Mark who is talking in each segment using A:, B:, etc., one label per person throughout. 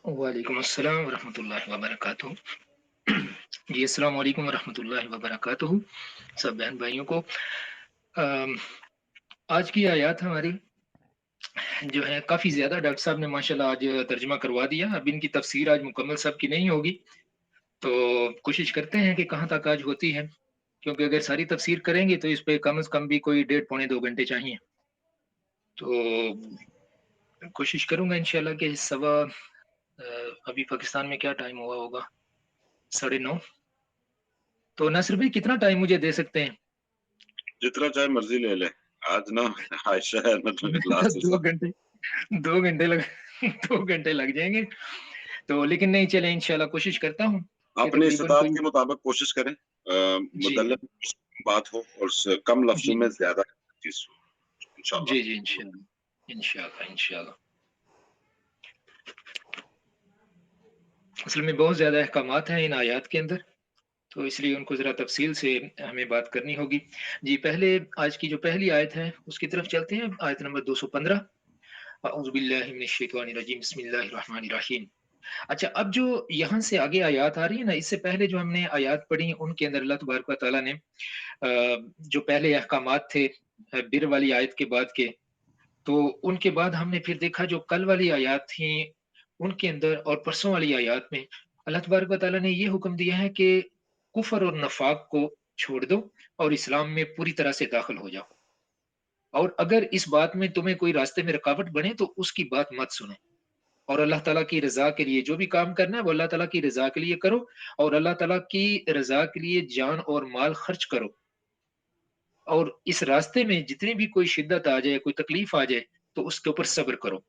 A: वालेकुम अस्सलाम वरहमतुल्लाहि वबरकातुहू। जी, अस्सलाम वालेकुम वरहमतुल्लाहि वबरकातुहू। सब बहन भाइयों को अम, आज की आयत हमारी जो है काफ़ी ज़्यादा डॉक्टर साहब ने माशाल्लाह आज तर्जुमा करवा दिया। अब इनकी तफसीर आज मुकम्मल सब की नहीं होगी, तो कोशिश करते हैं कि कहाँ तक आज होती है, क्योंकि अगर सारी तफसीर करेंगे तो इस पे कम से कम भी कोई डेढ़ पौने 2 घंटे चाहिए। तो कोशिश करूँगा इंशाल्लाह कि अभी पाकिस्तान में क्या टाइम हुआ होगा? 9:30। तो नासिर भाई कितना टाइम मुझे दे सकते हैं?
B: जितना चाहे मर्जी ले ले। आज ना आयशा है मतलब
A: तो
B: क्लास
A: 2 घंटे 2 घंटे लग 2 घंटे लग जाएँगे। तो लेकिन नहीं, चलें इंशाल्लाह कोशिश करता हूँ कि
B: अपनी
A: तकरीबन
B: इस्तिताअत
A: कोई।
B: के मुताबिक कोशिश करें।
A: जी।
B: मुतल्लक़ बात हो और कम लफ्ज़ों
A: जी,
B: में ज़्यादा चीज़ हो, इंशाअल्लाह।
A: जी, जी, इंशाल्लाह, इंशाल्लाह, इंशाल्लाह। असल में बहुत ज़्यादा अहकामात हैं इन आयत के अंदर, तो इसलिए उनको ज़रा तफ़सील से हमें बात करनी होगी। जी, पहले आज की जो पहली आयत है, उसकी तरफ चलते हैं, आयत नंबर 215। अऊज़ु बिल्लाहि मिनश शैतानिर रजीम, बिस्मिल्लाहिर रहमानिर रहीम। अच्छा, अब जो यहाँ से आगे आयत आ रही है ना, इससे पहले जो हमने आयत पढ़ी, उनके अंदर अल्लाह तबारक व तआला ने जो पहले अहकामात थे बिर वाली आयत के बाद के, तो उनके बाद हमने फिर देखा जो कल वाली आयत थी, उनके अंदर और परसों वाली आयत में अल्लाह तबारक व तआला ने ये हुक्म दिया है कि कुफ़्र और नफ़ाक़ को छोड़ दो और इस्लाम में पूरी तरह से दाखिल हो जाओ। और अगर इस बात में तुम्हें कोई रास्ते में रुकावट बने तो उसकी बात मत सुनो। और अल्लाह ताला की रज़ा के लिए जो भी काम करना है वो अल्लाह ताला की रज़ा के लिए करो, और अल्लाह ताला की रज़ा के लिए जान और माल खर्च करो। और इस रास्ते में जितनी भी कोई शिद्दत आ जाए, कोई तकलीफ आ जाए, तो उसके ऊपर सब्र करो।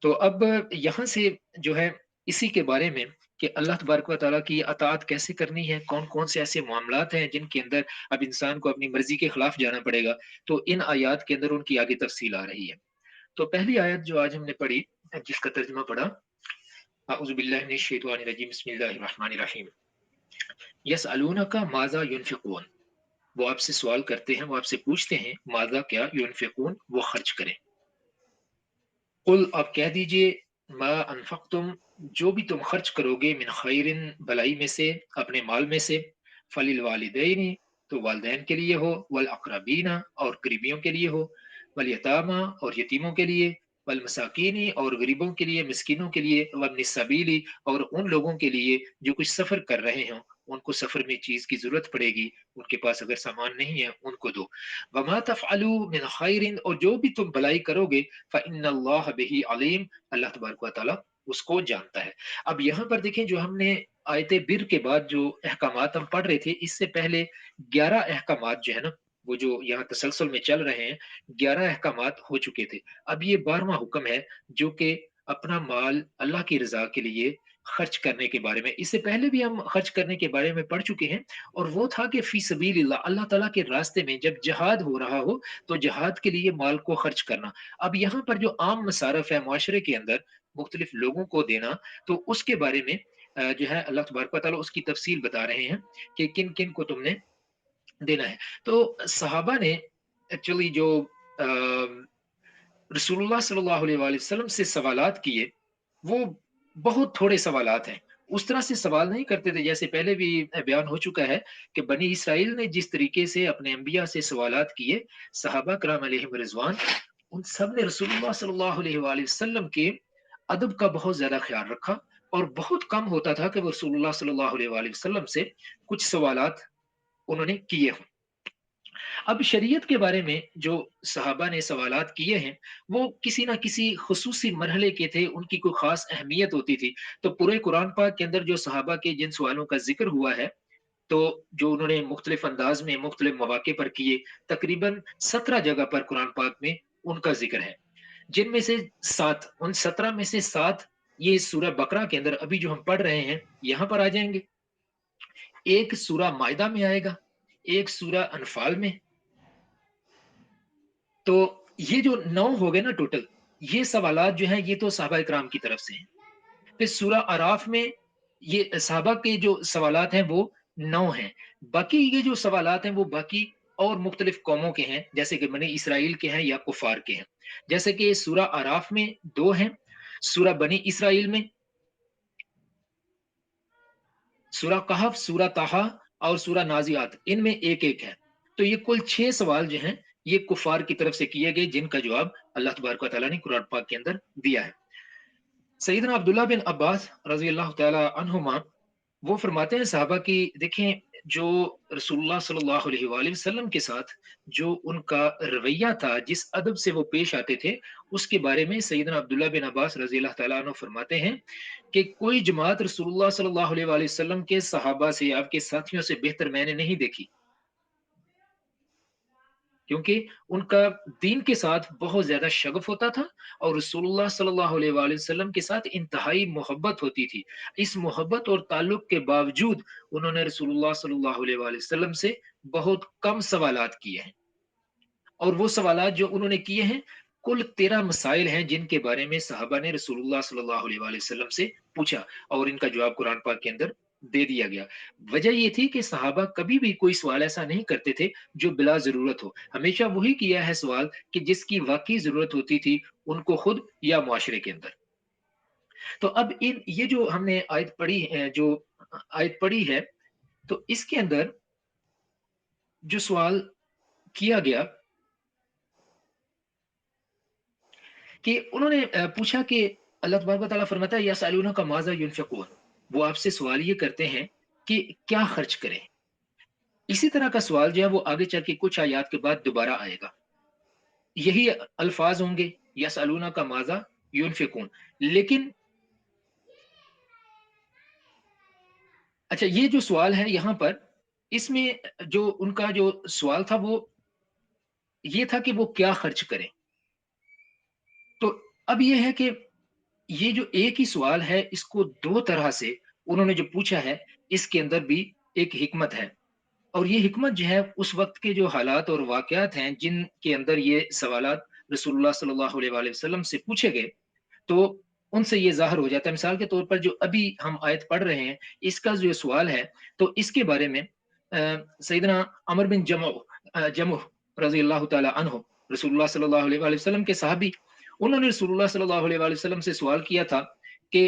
A: तो अब यहाँ से जो है इसी के बारे में कि अल्लाह तबारक व तआला की अताअत कैसे करनी है, कौन-कौन से ऐसे मामलात हैं जिनके अंदर अब इंसान को अपनी मर्ज़ी के खिलाफ जाना पड़ेगा, तो इन आयत के अंदर उनकी आगे तफ़सील आ रही है। तो पहली आयत जो आज हमने पढ़ी, जिसका तर्जुमा पढ़ा, अऊज़ु बिल्लाहि मिनश शैतानिर रजीम, बिस्मिल्लाहिर रहमानिर रहीम। यसअलूनका माज़ा युनफ़िक़ून, वो आपसे सवाल करते हैं, वो आपसे पूछते हैं, माज़ा क्या युनफ़िक़ून, वो खर्च करें। कुल, आप कह दीजिए, मा अनफ़क़्तुम, जो भी तुम खर्च करोगे, मिन ख़ैरिन, भलाई में से, अपने माल में से, फ़लिल वालिदैनि, तो वालिदैन के लिए हो, वल अक़रबीना, और करीबियों के लिए हो, वल यतामा, और यतीमों के लिए, वल मसाकीनी, और गरीबों के लिए, मिस्कीनों के लिए, वब्नि सबीली, और उन लोगों के लिए जो कुछ सफ़र कर रहे हों, उनको सफ़र में चीज़ की ज़रूरत पड़ेगी, उनके पास अगर सामान नहीं है, उनको दो। वमा तफ़अलू मिन ख़ैरिन, और जो भी तुम भलाई करोगे, फ़इन्नल्लाह बिही अलीम, अल्लाह तबारक व तआला उसको जानता है। अब यहाँ पर देखें, जो हमने आयते बिर के बाद जो अहकामात हम पढ़ रहे थे, इससे पहले 11 अहकामात जो है ना, वो जो यहाँ तसलसल में चल रहे हैं, 11 अहकामात हो चुके थे। अब ये 12वां हुक्म है, जो कि अपना माल अल्लाह की रज़ा के लिए खर्च करने के बारे में। इससे पहले भी हम खर्च करने के बारे में पढ़ चुके हैं, और वो था कि फ़ी सबीलिल्लाह, अल्लाह ताला के रास्ते में जब जिहाद हो रहा हो, तो जिहाद के लिए माल को खर्च करना। अब यहाँ पर जो आम मसारफ़ है माशरे के अंदर, मुख्तलिफ लोगों को देना, तो उसके बारे में जो है अल्लाह तबारक व तआला उसकी तफ़सील बता रहे हैं कि किन-किन को तुमने देना है। तो सहाबा ने एक्चुअली जो अ, रसूलुल्लाह सल्लल्लाहु अलैहि वसल्लम से सवालात किए, वो बहुत थोड़े सवालात हैं। उस तरह से सवाल नहीं करते थे, जैसे पहले भी बयान हो चुका है कि बनी इसराइल ने जिस तरीके से अपने अंबिया से सवालात किए, सहाबा कराम अलैहिम रिज़वान, उन सब ने रसूलुल्लाह सल्लल्लाहु अलैहि वसल्लम के अदब का बहुत ज़्यादा ख़्याल रखा, और बहुत कम होता था कि वो रसूलुल्लाह सल्लल्लाहु अलैहि वसल्लम से कुछ सवालात उन्होंने किए हों। अब शरीयत के बारे में जो सहाबा ने सवालात किए हैं, वो किसी न किसी ख़ुसूसी मरहले के थे, उनकी कोई ख़ास अहमियत होती थी। तो पूरे कुरान पाक के अंदर जो सहाबा के जिन सवालों का ज़िक्र हुआ है, तो जो उन्होंने मुख्तलिफ़ अंदाज़ में मुख्तलिफ़ मौक़े पर किए, तकरीबन 17 जगह पर कुरान पाक में उनका ज़िक्र है। जिनमें से 7, उन 17 में से 7 ये सूरह बकरा के अंदर अभी जो हम पढ़ रहे हैं, यहाँ पर आ जाएँगे। एक सूरह माइदा में आएगा, एक सूरह अनफ़ाल में। तो ये जो 9 हो गए ना टोटल, ये सवालात जो हैं, ये तो सहाबा इकराम की तरफ से हैं। फिर सूरह अराफ में ये सहाबा के जो सवालात हैं वो 9 हैं। बाकी ये जो सवालात हैं वो बाकी और मुख्तलिफ कौमों के हैं, जैसे कि बनी इसराइल के हैं या कुफ़ार के हैं। जैसे कि सूरह अराफ में 2 हैं, सूरा बनी इसराइल में, सूरा कहफ, सूरा ताहा और सूरा नाजियात, इनमें एक एक है। तो ये कुल 6 सवाल जो हैं ये कुफार की तरफ से किए गए, जिनका जवाब अल्लाह तबारक व तआला ने कुरान पाक के अंदर दिया है। सैयदना अब्दुल्ला बिन अब्बास रजी अल्लाह तआला अन्हुमा वो फरमाते हैं साहबा की, देखें जो रसूलुल्लाह सल्लल्लाहु अलैहि वसल्लम के साथ जो उनका रवैया था, जिस अदब से वो पेश आते थे, उसके बारे में सैयदना अब्दुल्ला बिन अब्बास रजी अल्लाह तआला अन्हु फरमाते हैं कि कोई जमात रसूलुल्लाह सल्लल्लाहु अलैहि वसल्लम के सहाबा से, आपके साथियों से बेहतर मैंने नहीं देखी, क्योंकि उनका दीन के साथ बहुत ज्यादा शगफ होता था और रसूलुल्लाह सल्लल्लाहु अलैहि वसल्लम के साथ इंतहाई मोहब्बत होती थी। इस मोहब्बत और ताल्लुक के बावजूद उन्होंने रसूलुल्लाह सल्लल्लाहु अलैहि वसल्लम से बहुत कम सवालात किए हैं, और वो सवालात जो उन्होंने किए हैं, कुल 13 मसाइल हैं जिनके बारे में सहाबा ने रसूलुल्लाह सल्लल्लाहु अलैहि वसल्लम से पूछा और इनका जवाब कुरान पाक के अंदर दे दिया गया। वजह ये थी कि सहाबा कभी भी कोई सवाल ऐसा नहीं करते थे जो बिला जरूरत हो, हमेशा वही किया है सवाल कि जिसकी वाकई जरूरत होती थी, उनको खुद या मुआशरे के अंदर। तो अब इन ये जो हमने आयत पढ़ी है, जो आयत पढ़ी है, तो इसके अंदर जो सवाल किया गया कि उन्होंने पूछा कि अल्लाह तबारक व तआला फरमाता है यसअलूनका माज़ा युनफिकून, वो आपसे सवाल ये करते हैं कि क्या खर्च करें। इसी तरह का सवाल जो है वो आगे चल के कुछ आयत के बाद दोबारा आएगा, यही अल्फाज होंगे, यसअलूनका माज़ा युनफिकून। लेकिन अच्छा, ये जो सवाल है यहाँ पर, इसमें जो उनका जो सवाल था वो ये था कि वो क्या खर्च करें। तो अब ये है कि ये जो एक ही सवाल है, इसको दो तरह से उन्होंने जो पूछा है, इसके अंदर भी एक हिकमत है। और ये हिकमत जो है उस वक्त के जो हालात और वाकयात हैं जिनके अंदर ये सवालात रसूलुल्लाह सल्लल्लाहु अलैहि वसल्लम से पूछे गए, तो उनसे ये ज़ाहिर हो जाता है। मिसाल के तौर पर जो अभी हम आयत पढ़ रहे हैं, इसका जो सवाल है, तो इसके बारे में सैयदना अमर बिन जमुह रज़ी अल्लाह तआला अन्हु, रसूलुल्लाह सल्लल्लाहु अलैहि वसल्लम के सहाबी, उन्होंने रसूलुल्लाह सल्लल्लाहु अलैहि वसल्लम से सवाल किया था कि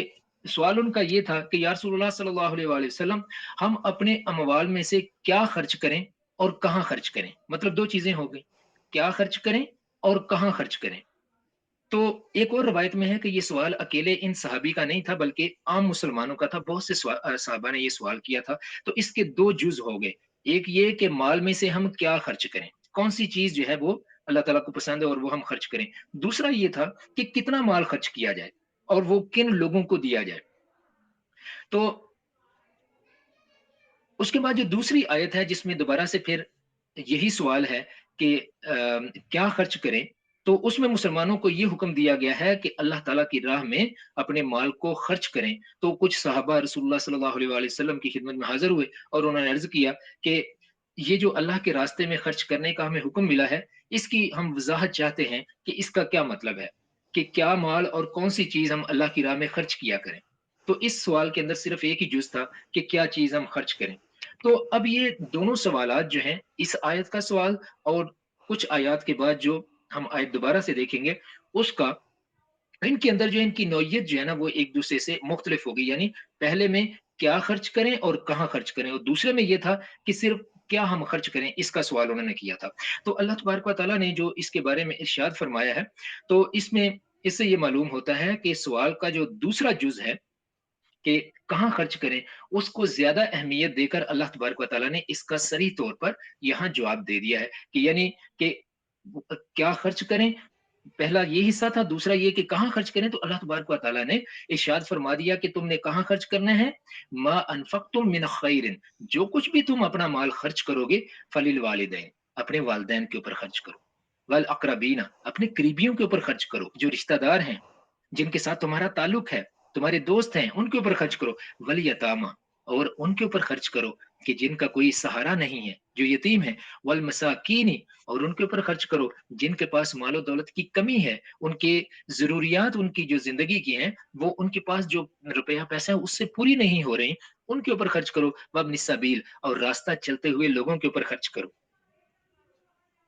A: सवाल उनका ये था कि या रसूलुल्लाह सल्लल्लाहु अलैहि वसल्लम, हम अपने अमवाल में से क्या खर्च करें और कहाँ खर्च करें? मतलब 2 चीज़ें हो गई, क्या खर्च करें और कहाँ खर्च करें? तो एक और रवायत में है कि ये सवाल अकेले इन सहाबी का नहीं था, बल्कि आम मुसलमानों का था। बहुत से सहाबा ने ये सवाल किया था। तो इसके 2 जुज़ हो गए। एक ये कि माल में से हम क्या खर्च करें? कौन-सी चीज़ जो है वो अल्लाह ताला को पसंद है और वो हम खर्च करें। दूसरा ये था कि कितना माल खर्च किया जाए और वो किन लोगों को दिया जाए। तो उसके बाद जो दूसरी आयत है जिसमें दोबारा से फिर यही सवाल है कि क्या खर्च करें? तो उसमें मुसलमानों को ये हुक्म दिया गया है कि अल्लाह ताला की राह में अपने माल को खर्च करें। तो कुछ सहाबा रसूलुल्लाह सल्लल्लाहु अलैहि वसल्लम की खिदमत में हाज़िर हुए और उन्होंने अर्ज़ किया कि ये जो अल्लाह के रास्ते में खर्च करने का हमें हुक्म मिला है, इसकी हम वज़ाहत चाहते हैं कि इसका क्या मतलब है? कि क्या माल और कौन-सी चीज़ हम अल्लाह की राह में खर्च किया करें? तो इस सवाल के अंदर सिर्फ़ एक ही जुज़ था कि क्या चीज़ हम खर्च करें। तो अब ये दोनों सवालात जो हैं, इस आयत का सवाल और कुछ आयत के बाद जो हम आयत दोबारा से देखेंगे, उसका, इनके अंदर जो इनकी नौइयत जो है ना, वो एक दूसरे से मुख्तलिफ होगी। यानी पहले में क्या खर्च करें और कहाँ खर्च करें, और दूसरे में ये था कि सिर्फ क्या हम खर्च करें, इसका सवाल उन्होंने किया था। तो अल्लाह तबारक व तआला ने जो इसके बारे में इरशाद फरमाया है, तो इसमें इससे ये मालूम होता है कि सवाल का जो दूसरा जुज़ है कि कहाँ खर्च करें, उसको ज़्यादा अहमियत देकर अल्लाह तबारक व तआला ने इसका सरीह तौर पर यहाँ जवाब दे दिया है कि यानी कि क्या खर्च करें, पहला ये हिस्सा था, दूसरा ये कि कहाँ खर्च करें, तो अल्लाह तबारक व तआला ने इरशाद फरमा दिया कि तुमने कहाँ खर्च करना है, मा अनफक़्तुम मिन खैरिन, जो कुछ भी तुम अपना माल खर्च करोगे, फलिल वालिदैन, अपने वालिदैन के ऊपर खर्च करो, वल अक़रबीना, अपने करीबियों के ऊपर खर्च करो, जो रिश्तेदार हैं, जिनके साथ तुम्हारा ताल्लुक है, तुम्हारे दोस्त हैं, उनके ऊपर खर्च करो, वल यतामा, और उनके ऊपर खर्च करो कि जिनका कोई सहारा नहीं है, जो यतीम है, वल मसाकीनी, और उनके ऊपर खर्च करो जिनके पास मालो दौलत की कमी है, उनके ज़रूरियात, उनकी जो ज़िंदगी की हैं, वो उनके पास जो रुपया पैसा है उससे पूरी नहीं हो रही, उनके ऊपर खर्च करो, वब्निस सबील, और रास्ता चलते हुए लोगों के ऊपर खर्च करो।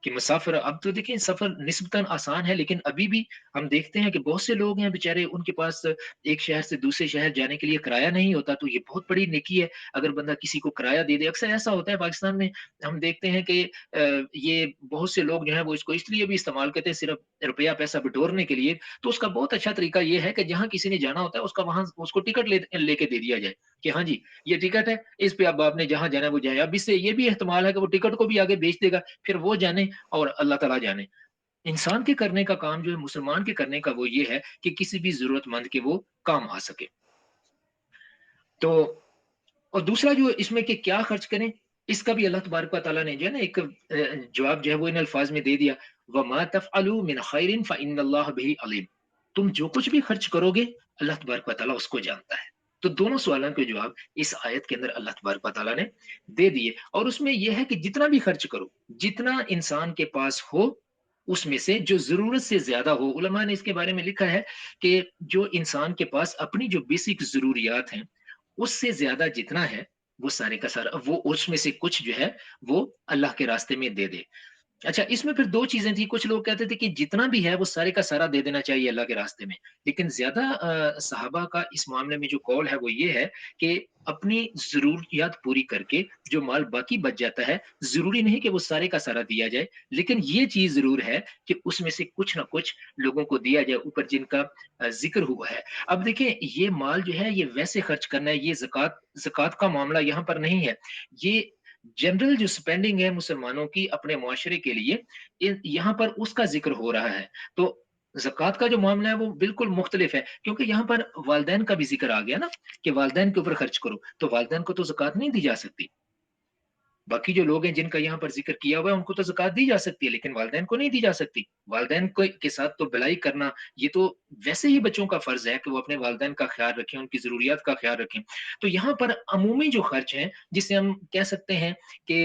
A: कि मुसाफ़िर, अब तो देखिए सफ़र निस्बतन आसान है, लेकिन अभी भी हम देखते हैं कि बहुत से लोग हैं बेचारे, उनके पास एक शहर से दूसरे शहर जाने के लिए किराया नहीं होता, तो ये बहुत बड़ी नेकी है अगर बंदा किसी को किराया दे दे। अक्सर ऐसा होता है पाकिस्तान में, हम देखते हैं कि ये बहुत से लोग जो हैं वो इसको इसलिए भी इस्तेमाल करते हैं सिर्फ़ रुपया पैसा बटोरने के लिए। तो उसका बहुत अच्छा तरीका ये है कि जहाँ किसी ने जाना होता है उसका वहाँ उसको टिकट लेके दे दिया जाए कि हाँ जी, ये टिकट है, इस पे अब आपने जहाँ जाना है वो जाए। अब इससे ये भी एहतमाल है कि वो टिकट को भी आगे बेच देगा, फिर वो जाने और अल्लाह ताला जाने। इंसान के करने का काम जो है, मुसलमान के करने का वो ये है कि किसी भी ज़रूरतमंद के वो काम आ सके। तो और दूसरा जो इसमें कि क्या खर्च करें, इसका भी अल्लाह तबारक व तआला ने जो है ना एक जवाब जो है वो इन अल्फाज में दे दिया, वमा तफ़अलू मिन खैरिन फ़इन्नल्लाह बिही अलीम। तुम जो कुछ भी खर्च करोगे, अल्लाह तबारक व तआला उसको जानता है। तो दोनों सवालों के जवाब इस आयत के अंदर अल्लाह तबारक व तआला ने दे दिए, और उसमें यह है कि जितना भी खर्च करो, जितना इंसान के पास हो, उसमें से जो ज़रूरत से ज़्यादा हो, उलमा ने इसके बारे में लिखा है कि जो इंसान के पास अपनी जो बेसिक ज़रूरियात हैं, उससे ज़्यादा जितना है, वो सारे का सारा वो उसमें से कुछ जो है, वो अल्लाह के रास्ते में दे दे। अच्छा, इसमें फिर 2 चीज़ें थी, कुछ लोग कहते थे कि जितना भी है वो सारे का सारा दे देना चाहिए अल्लाह के रास्ते में। लेकिन ज़्यादा सहाबा का इस मामले में जो कौल है वो ये है कि अपनी ज़रूरियात पूरी करके जो माल बाकी बच जाता है, ज़रूरी नहीं कि वो सारे का सारा दिया जाए, लेकिन ये चीज़ ज़रूर है कि उसमें से कुछ न कुछ लोगों को दिया जाए, ऊपर जिनका ज़िक्र हुआ है। अब देखें, ये माल जो है ये वैसे खर्च करना है, ये ज़कात का मामला यहाँ पर नहीं है। ये जनरल जो स्पेंडिंग है मुसलमानों की अपने मुआशरे के लिए, यहाँ पर उसका जिक्र हो रहा है। तो ज़कात का जो मामला है वो बिल्कुल मुख्तलिफ है, क्योंकि यहाँ पर वालिदैन का भी जिक्र आ गया ना कि वालिदैन के ऊपर खर्च करो, तो वालिदैन को तो ज़कात नहीं दी जा सकती। बाकी जो लोग हैं जिनका यहाँ पर ज़िक्र किया हुआ है, उनको तो ज़कात दी जा सकती है, लेकिन वालिदैन को नहीं दी जा सकती। वालिदैन को के साथ तो भलाई करना, ये तो वैसे ही बच्चों का फ़र्ज़ है कि वो अपने वालिदैन का ख़्याल रखें, उनकी ज़रूरियात का ख़्याल रखें। तो यहाँ पर अमूमी जो खर्च हैं, जिसे हम कह सकते हैं कि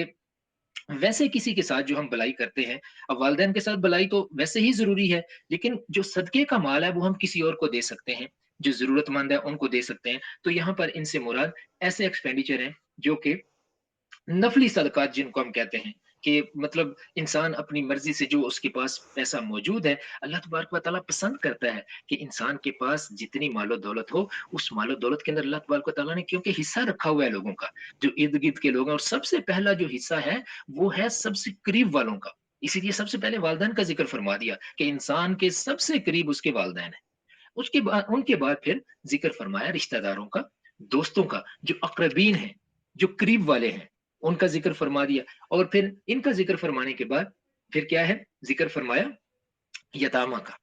A: वैसे किसी के साथ जो हम भलाई करते हैं, अब वालिदैन के साथ भलाई तो वैसे ही ज़रूरी है, लेकिन जो सदक़े का माल है, वो हम किसी और को दे सकते हैं, जो ज़रूरतमंद है, उनको दे सकते हैं। तो यहाँ पर इनसे मुराद ऐसे एक्सपेंडिचर हैं, जो कि नफ़ली सदक़ात जिनको हम कहते हैं, कि मतलब इंसान अपनी मर्ज़ी से जो उसके पास पैसा मौजूद है, अल्लाह तबारक व तआला पसंद करता है कि इंसान के पास जितनी मालो-दौलत हो, उस मालो-दौलत के अंदर अल्लाह तबारक व तआला ने क्योंकि हिस्सा रखा हुआ है लोगों का, जो इर्द-गिर्द के लोग हैं, और सबसे पहला जो हिस्सा है, वो है सबसे करीब वालों का। इसीलिए सबसे पहले वालिदैन का ज़िक्र फरमा दिया कि इंसान के सबसे करीब उसके वालिदैन हैं। उसके बाद उनके बाद फिर ज़िक्र फरमाया रिश्तेदारों का, दोस्तों का, जो अक़रबीन हैं, जो करीब वाले हैं, उनका ज़िक्र फरमा दिया, और फिर इनका ज़िक्र फरमाने के बाद फिर क्या है? ज़िक्र फरमाया यतामा का,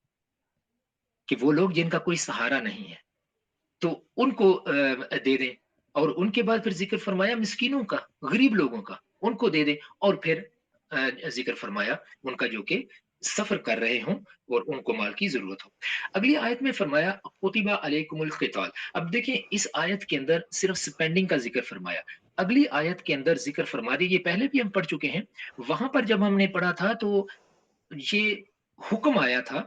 A: कि वो लोग जिनका कोई सहारा नहीं है, तो उनको दे दें, और उनके बाद फिर ज़िक्र फरमाया मिस्कीनों का, गरीब लोगों का, उनको दे दें, और फिर ज़िक्र फरमाया उनका जो कि सफ़र कर रहे हों और उनको माल की ज़रूरत हो। अगली आयत में फरमाया कुतिबा अलैकुमुल क़िताल। अब देखिए, इस आयत के अंदर सिर्फ़ स्पेंडिंग का ज़िक्र फरमाया। अगली आयत के अंदर ज़िक्र फरमा दी, ये पहले भी हम पढ़ चुके हैं। वहाँ पर जब हमने पढ़ा था तो ये हुक्म आया था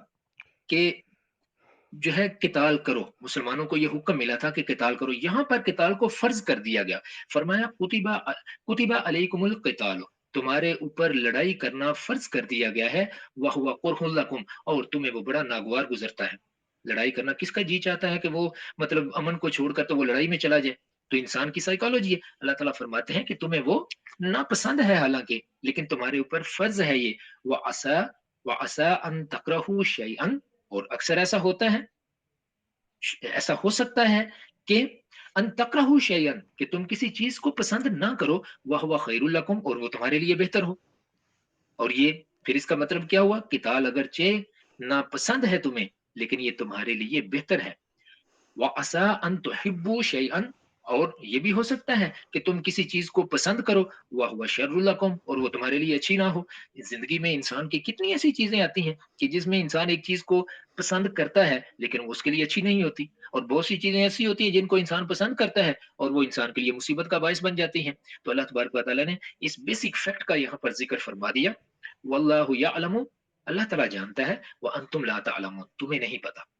A: कि जो है किताल करो, मुसलमानों को ये हुक्म मिला था कि किताल करो। यहाँ पर किताल को फ़र्ज़ कर दिया गया। फरमाया कुतिबा अलैकुमुल क़िताल, तुम्हारे ऊपर लड़ाई करना फ़र्ज़ कर दिया गया है, व हुवा कुरहुल लकुम, और तुम्हें वो बड़ा नागवार गुज़रता है। लड़ाई करना, किसका जी चाहता है कि वो मतलब अमन को छोड़कर तो वो लड़ाई में चला जाए? तो इंसान की साइकोलॉजी है। अल्लाह ताला फरमाते हैं कि तुम्हें वो नापसंद है हालाँकि, लेकिन तुम्हारे ऊपर फ़र्ज़ है ये। व असा व असा अन तकरहू शैअन, और अक्सर ऐसा होता है, ऐसा हो सकता है कि अन तकरहू शैअन, कि तुम किसी चीज़ को पसंद ना करो, वह हुवा खैरुल लकुम, और वो तुम्हारे लिए बेहतर हो। और ये फिर इसका मतलब क्या हुआ? किताल अगरचे नापसंद है तुम्हें, लेकिन ये तुम्हारे लिए बेहतर है। व असा अन तुहिब्बू शैअन, और ये भी हो सकता है कि तुम किसी चीज़ को पसंद करो, वह हुवा शर्रुल लकुम, और वो तुम्हारे लिए अच्छी ना हो। ज़िंदगी में इंसान की कितनी ऐसी चीज़ें आती हैं कि जिसमें इंसान एक चीज़ को पसंद करता है, लेकिन वो उसके लिए अच्छी नहीं होती, और बहुत सी चीज़ें ऐसी होती हैं जिनको इंसान पसंद करता है और वो इंसान के लिए मुसीबत का बायस बन जाती हैं। तो अल्लाह तबारक व तआला ने इस बेसिक फैक्ट का यहाँ पर ज़िक्र फरमा दिया, वल्लाहु यअलमु, अल्लाह ताला जानता है, व अंतुम ला तअलमून, तुम्हें नहीं पता,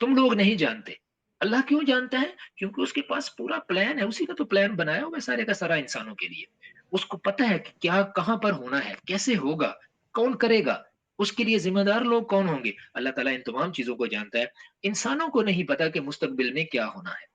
A: तुम लोग नहीं जानते। अल्लाह क्यों जानता है? क्योंकि उसके पास पूरा प्लान है, उसी का तो प्लान बनाया हुआ है सारे का सारा इंसानों के लिए। उसको पता है कि क्या कहाँ पर होना है, कैसे होगा, कौन करेगा, उसके लिए जिम्मेदार लोग कौन होंगे, अल्लाह ताला इन तमाम चीजों को जानता है। इंसानों को नहीं पता कि मुस्तकबिल में क्या होना है।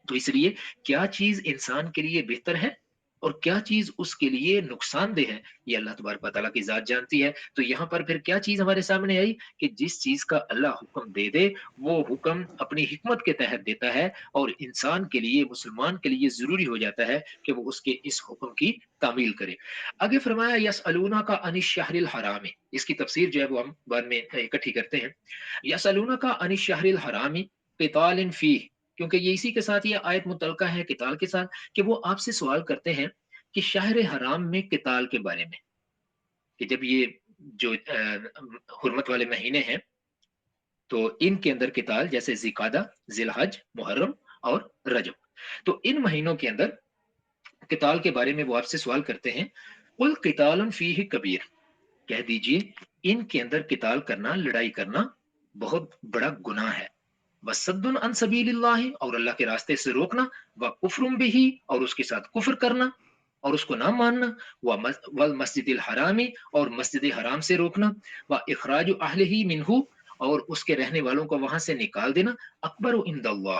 A: तो इसलिए क्या चीज इंसान के लिए बेहतर है और क्या चीज उसके लिए नुकसानदेह है, ये अल्लाह तबारक व तआला की जात जानती है। तो यहाँ पर फिर क्या चीज हमारे सामने आई कि जिस चीज का अल्लाह हुक्म दे दे, वो हुक्म अपनी हिकमत के तहत देता है, और इंसान के लिए, मुसलमान के लिए जरूरी हो जाता है कि वो उसके इस हुक्म की तामील करे। आगे फरमाया यसअलूना का अनिश शहरिल हरामी, इसकी तफसीर जो है वो हम बाद में इकट्ठी करते हैं। यसअलूना का अनिश शहरिल हरामी क़ितालिन फीह, क्योंकि ये इसी के साथ ये आयत मुतल्लका है किताल के साथ, कि वो आपसे सवाल करते हैं कि शहर हराम में किताल के बारे में, कि जब ये जो हुर्मत वाले महीने हैं तो इनके अंदर किताल, जैसे जिकादा, जिलहज, मुहर्रम और रजब, तो इन महीनों के अंदर किताल के बारे में वो आपसे सवाल करते हैं। कुल कितालन फीही कबीर, कह दीजिए इनके अंदर किताल करना, लड़ाई करना बहुत बड़ा गुनाह है। वसद्दुन अन सबीलिल्लाह, और अल्लाह के रास्ते से रोकना, व कुफ्रुम बिही, और उसके साथ कुफ्र करना और उसको ना मानना, वल मस्जिदिल हरामी, और मस्जिद हराम से रोकना, व इखराज अहलिही मिनहु, और उसके रहने वालों को वहां से निकाल देना, अकबर इंदल्लाह,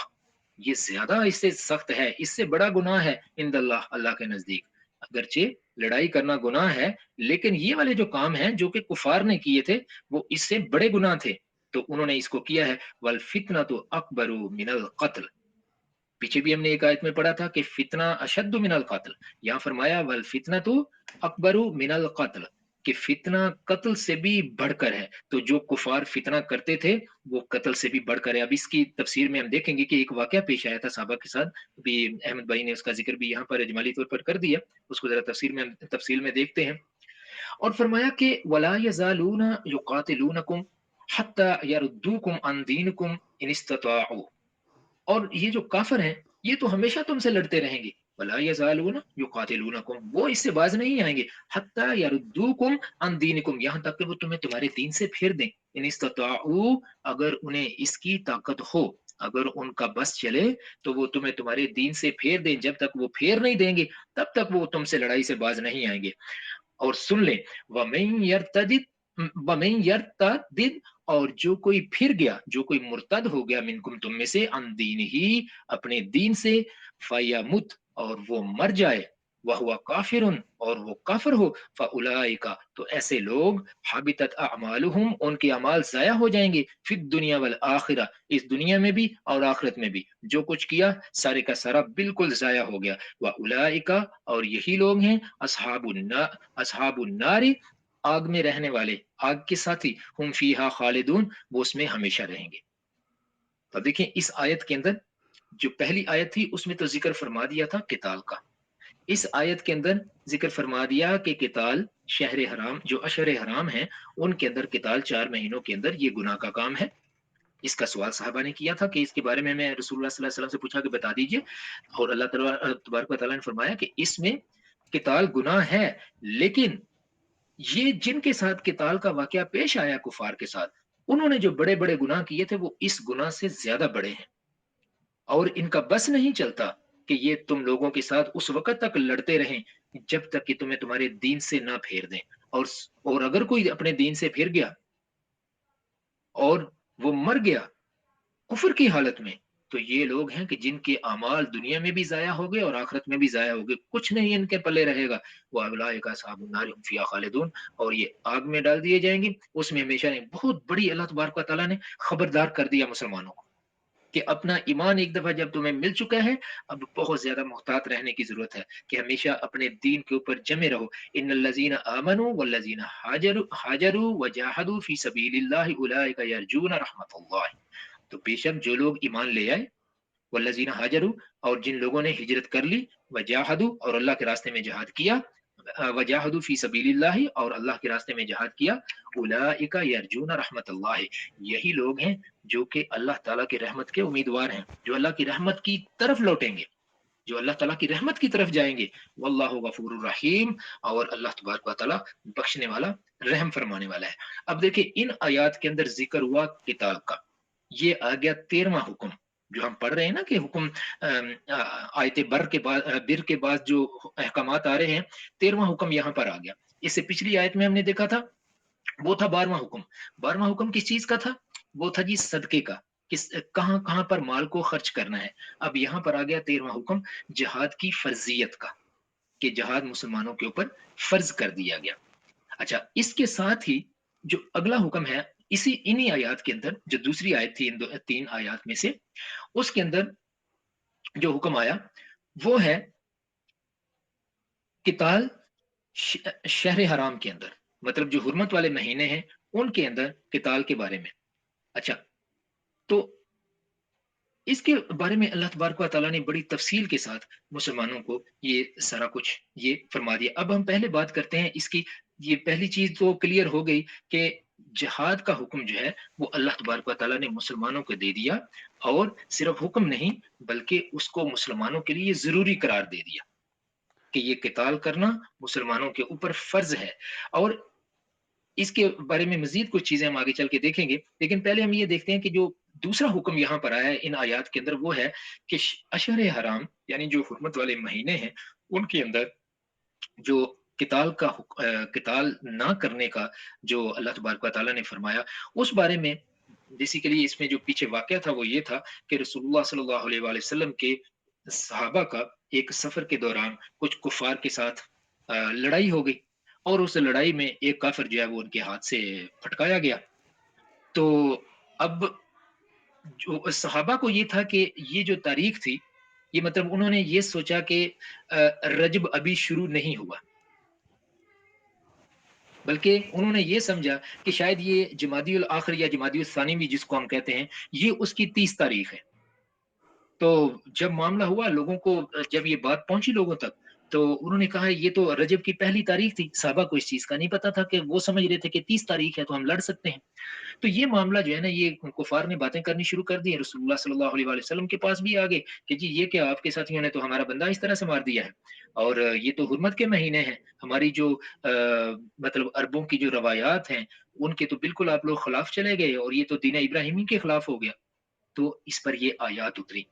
A: ये ज्यादा इससे सख्त है, इससे बड़ा गुनाह है इंदल्लाह, अल्लाह के नजदीक। अगरचे लड़ाई करना गुनाह है, लेकिन ये वाले जो काम हैं जो कि कुफार ने किए थे, वो इससे बड़े गुनाह थे, तो उन्होंने इसको किया है। वल फितना तो अकबरू मिनल कत्ल, पीछे भी हमने एक आयत में पढ़ा था कि फितना अशद्दु मिनल कत्ल, यहाँ फरमाया वल फितना तो अकबरू मिनल कत्ल, कि फितना कत्ल से भी बढ़कर है। तो जो कुफार फितना करते थे वो कत्ल से भी बढ़कर है। अब इसकी तफसीर में हम देखेंगे कि एक वाकया पेश आया था साहबा के साथ, भी अहमद भाई ने उसका जिक्र भी यहाँ पर इजमाली तौर पर कर दिया, उसको जरा तफसील में देखते हैं। और फरमाया कि वला यजालूना युकातिलूनकुम हत्ता यरुद्दूकुम अन दीनिकुम इन इस्तताऊ, और ये जो काफिर हैं ये तो हमेशा तुमसे लड़ते रहेंगे, वला यज़ालूना युकातिलूनकुम, वो इससे बाज नहीं आएंगे, हत्ता यरुद्दूकुम अन दीनिकुम, यहाँ तक कि वो तुम्हें तुम्हारे दीन से फेर दें, इन इस्तताऊ, अगर उन्हें इसकी ताकत हो, अगर उनका बस चले तो वो तुम्हें तुम्हारे दीन से फेर दें। जब तक वो फेर नहीं देंगे तब तक वो तुमसे लड़ाई से बाज नहीं आएंगे। और सुन ले, वमन यर्तदिद, वमन यर्तदिद, और जो कोई फिर गया, जो कोई मुर्तद हो गया, मिनकुम तुम में से, अन दीन ही, अपने दीन से, फयमुत, और वो मर जाए, वह हुआ काफिरुन, और वो काफिर हो, फउलाइका, तो ऐसे लोग, हाबितत अमालुहुम, उनके अमाल जाया हो जाएंगे, फिद दुनिया वल आखिरा, इस दुनिया में भी और आखिरत में भी, जो कुछ किया सारे का सारा बिल्कुल जाया हो गया। व उलाइका, और यही लोग हैं, असहाबुन्नारी, आग में रहने वाले, आग के साथी, हुम फीहा खालिदून, वो उसमें हमेशा रहेंगे। तो देखिए इस आयत के अंदर, जो पहली आयत थी उसमें तो जिक्र फरमा दिया था किताल का, इस आयत के अंदर जिक्र फरमा दिया कि किताल, शहर हराम, जो अशहर हराम है उनके अंदर किताल 4 महीनों के अंदर ये गुनाह का काम है। इसका सवाल साहबा ने किया था कि इसके बारे में मैं रसूलुल्लाह सल्लल्लाहु अलैहि वसल्लम से पूछा कि बता दीजिए, और अल्लाह तबारक व तआला ने फरमाया कि इसमें किताल गुनाह है, लेकिन ये जिनके साथ किताल का वाकया पेश आया कुफार के साथ, उन्होंने जो बड़े बड़े गुनाह किए थे वो इस गुनाह से ज्यादा बड़े हैं, और इनका बस नहीं चलता कि ये तुम लोगों के साथ उस वक्त तक लड़ते रहें जब तक कि तुम्हें तुम्हारे दीन से ना फेर दें। और और अगर कोई अपने दीन से फिर गया और वो मर गया कुफर की हालत में, तो ये लोग हैं कि जिनके अमाल दुनिया में भी जाया हो गए और आखिरत में भी जाया हो गए, कुछ नहीं इनके पल्ले रहेगा। वो उलाइका अस्हाबुन नार हुम फिहा खालिदून, और ये आग में डाल दिए जाएंगे, उसमें हमेशा नहीं। बहुत बड़ी अल्लाह तबारक व तआला ने खबरदार कर दिया मुसलमानों को कि अपना ईमान एक दफा जब तुम्हें मिल चुका है, अब बहुत ज्यादा मुहतात रहने की जरूरत है, कि हमेशा अपने दीन के ऊपर जमे रहो। इन्नल्लज़ीना आमनू वल्लज़ीना हाजरू हाजरू वजाहदू फी सबीलिल्लाहि उलाइका यरजूना रहमतुल्लाह, तो बेशक जो लोग ईमान ले आए, वल्लजीना हाजरू, और जिन लोगों ने हिजरत कर ली, वजाहदू, और अल्लाह के रास्ते में जहाद किया, वजाहदू फी सबीलिल्लाह, और अल्लाह के रास्ते में जहाद किया, उलाइका यरजूना रहमतुल्लाह, यही लोग हैं जो कि अल्लाह ताला की रहमत के उम्मीदवार हैं, जो अल्लाह की रहमत की तरफ लौटेंगे, जो अल्लाह ताला की रहमत की तरफ जाएंगे। वल्लाहु गफूरुर रहीम, और अल्लाह तबारक व तआला बख्शने वाला, रहम फरमाने वाला है। अब देखिए इन आयात के अंदर जिक्र हुआ किताल का, ये आ गया 13वां हुक्म, जो हम पढ़ रहे हैं ना कि हुक्म, आयते बर के बाद, बिर के बाद जो अहकामात आ रहे हैं, 13वां हुक्म यहाँ पर आ गया। इससे पिछली आयत में हमने देखा था, वो था 12वां हुक्म। 12वां हुक्म किस चीज़ का था? वो था जी सदके का, किस कहाँ-कहाँ पर माल को खर्च करना है। अब यहाँ पर आ गया 13वां हुक्म जिहाद की फ़र्ज़ियत का, कि जिहाद मुसलमानों के ऊपर फ़र्ज़ कर दिया गया। अच्छा, इसके साथ ही जो अगला हुक्म है, इन्हीं आयत के अंदर जो दूसरी आयत थी इन 3 आयत में से, उसके अंदर जो हुक्म आया, वो है किताल शहर हराम के अंदर, मतलब जो हुर्मत वाले महीने हैं, उनके अंदर किताल के बारे में। अच्छा, तो इसके बारे में अल्लाह तबारक व तआला ने बड़ी तफ़सील के साथ मुसलमानों को ये सारा कुछ ये फरमा दिया। अब हम पहले बात करते हैं इसकी, ये पहली चीज़ तो क्लियर हो गई कि जिहाद का हुक्म जो है, वो अल्लाह तबारक व तआला ने मुसलमानों को दे दिया, और सिर्फ़ हुक्म नहीं, बल्कि उसको मुसलमानों के लिए ज़रूरी करार दे दिया कि ये किताल करना मुसलमानों के ऊपर फ़र्ज़ है। और इसके बारे में मज़ीद कुछ चीज़ें हम आगे चल के देखेंगे, लेकिन पहले हम ये देखते हैं कि जो दूसरा हुक्म यहाँ पर आया है इन आयात के अंदर, वो है कि अशहर हराम यानी जो हुर्मत वाले महीने हैं, उनके अंदर जो किताल ना करने का जो अल्लाह तबारक व तआला ने फरमाया, उस बारे में बेसिकली इसमें जो पीछे वाक़या था वो ये था कि रसूलुल्लाह सल्लल्लाहु अलैहि वसल्लम के सहाबा का एक सफ़र के दौरान कुछ कुफ़ार के साथ लड़ाई हो गई, और उस लड़ाई में एक काफ़िर जो है वो उनके हाथ से फटकाया गया। तो अब जो सहाबा को ये था कि ये जो तारीख थी, ये मतलब उन्होंने ये सोचा कि रजब अभी शुरू नहीं हुआ, बल्कि उन्होंने ये समझा कि शायद ये जमादियुल आखिर या जमादियुल सानी भी जिसको हम कहते हैं, ये उसकी 30 तारीख है। तो जब मामला हुआ, लोगों को जब ये बात पहुँची लोगों तक, तो उन्होंने कहा ये तो रजब की पहली तारीख थी। साहबा को इस चीज़ का नहीं पता था, कि वो समझ रहे थे कि 30 तारीख है तो हम लड़ सकते हैं। तो ये मामला जो है ना, ये कुफ़ार ने बातें करनी शुरू कर दी है, रसूलुल्लाह सल्लल्लाहु अलैहि वसल्लम के पास भी आ गए कि जी ये क्या, आपके साथियों ने तो हमारा बंदा इस तरह से मार दिया है, और ये तो हुर्मत के महीने हैं, हमारी जो मतलब अरबों की जो रवायात हैं, उनके तो बिल्कुल आप लोग खिलाफ चले गए, और ये तो दीन इब्राहिमी के खिलाफ हो गया। तो इस पर ये आयत उतरी।